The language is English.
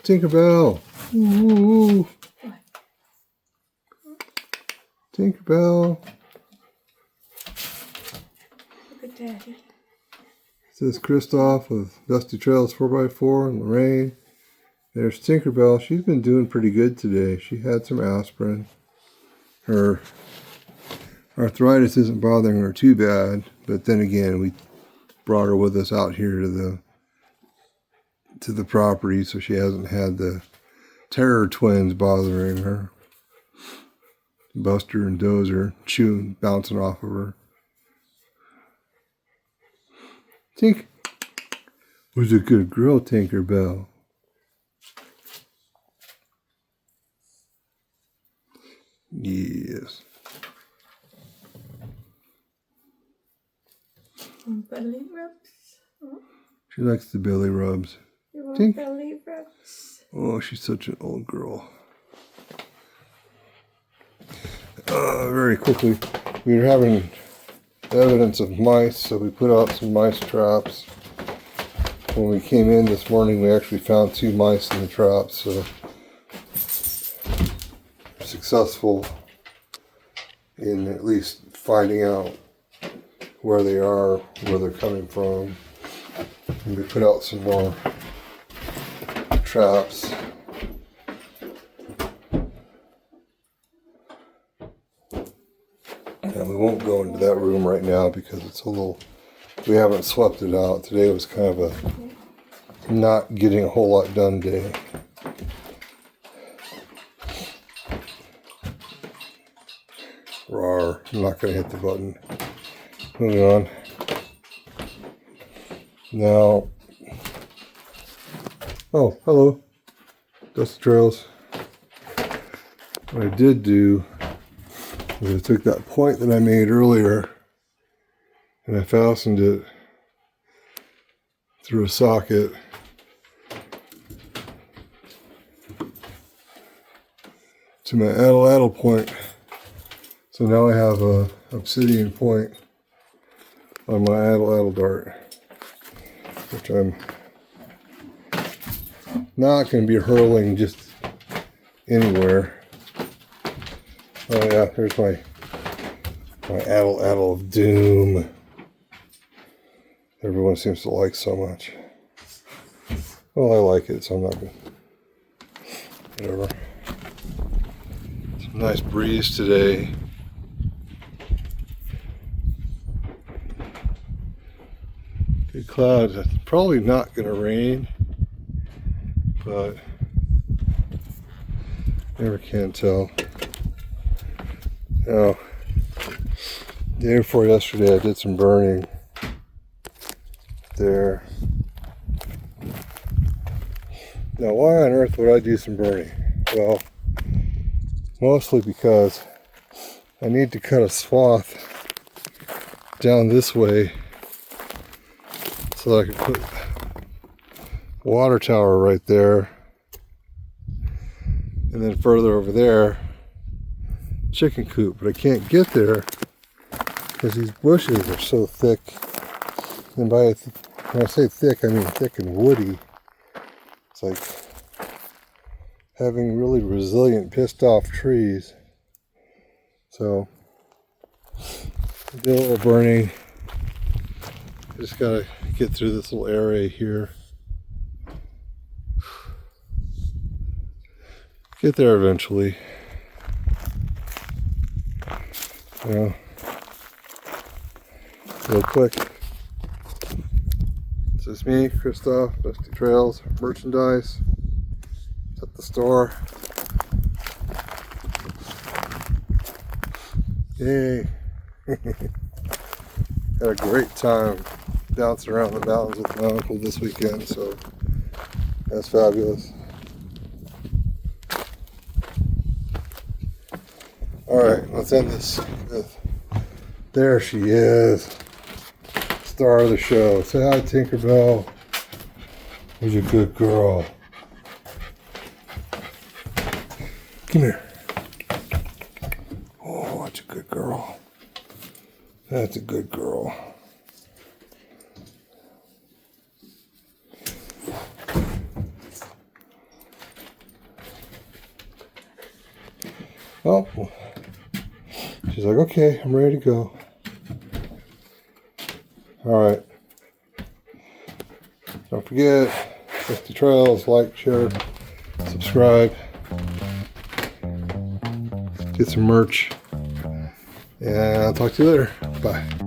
Tinkerbell. Ooh. Tinkerbell. Look at Daddy. This is Kristoph with Dusty Trails 4x4 and Lorraine. There's Tinkerbell. She's been doing pretty good today. She had some aspirin. Her arthritis isn't bothering her too bad, but then again, we brought her with us out here to the property, so she hasn't had the terror twins bothering her. Buster and Dozer chewing, bouncing off of her. Tink was a good girl, Tinkerbell. Yes. Belly rubs. Oh. She likes the belly rubs. You want Tink. belly rubs? Oh, she's such an old girl. Very quickly, we were having evidence of mice, so we put out some mice traps. When we came in this morning, we actually found 2 mice in the traps, so successful in at least finding out where they are, where they're coming from. And we put out some more traps. And we won't go into that room right now because it's a little, we haven't swept it out. Today was kind of a not getting a whole lot done day. Rawr, I'm not going to hit the button. Moving on. Now, oh, hello, Dusty Trails. What I did do was I took that point that I made earlier and I fastened it through a socket to my addle point. So now I have a obsidian point on my addle dart, which I'm not going to be hurling just anywhere. Oh yeah, there's my addle of doom. Everyone seems to like so much. Well, I like it, so I'm not gonna. Whatever. Some nice breeze today. Good clouds. It's probably not gonna rain, but never can tell. Now, the day before yesterday, I did some burning there. Now, why on earth would I do some burning? Well, mostly because I need to cut a swath down this way so that I can put a water tower right there, and then further over there, chicken coop. But I can't get there because these bushes are so thick. And when I say thick, I mean thick and woody. It's like having really resilient, pissed off trees. So, I did a little burning. I just gotta get through this little area here. Get there eventually. You know, real quick. This is me, Kristoph, Dusty Trails, merchandise. It's at the store. Yay! Had a great time bouncing around the mountains with my uncle this weekend, so that's fabulous. Alright, let's end this with, there she is, star of the show. Say hi, Tinkerbell. Who's a good girl? Come here. Oh, that's a good girl. That's a good girl. Oh, she's like, okay, I'm ready to go. All right. Don't forget, Dusty Trails, like, share, subscribe. Get some merch. And I'll talk to you later. Bye.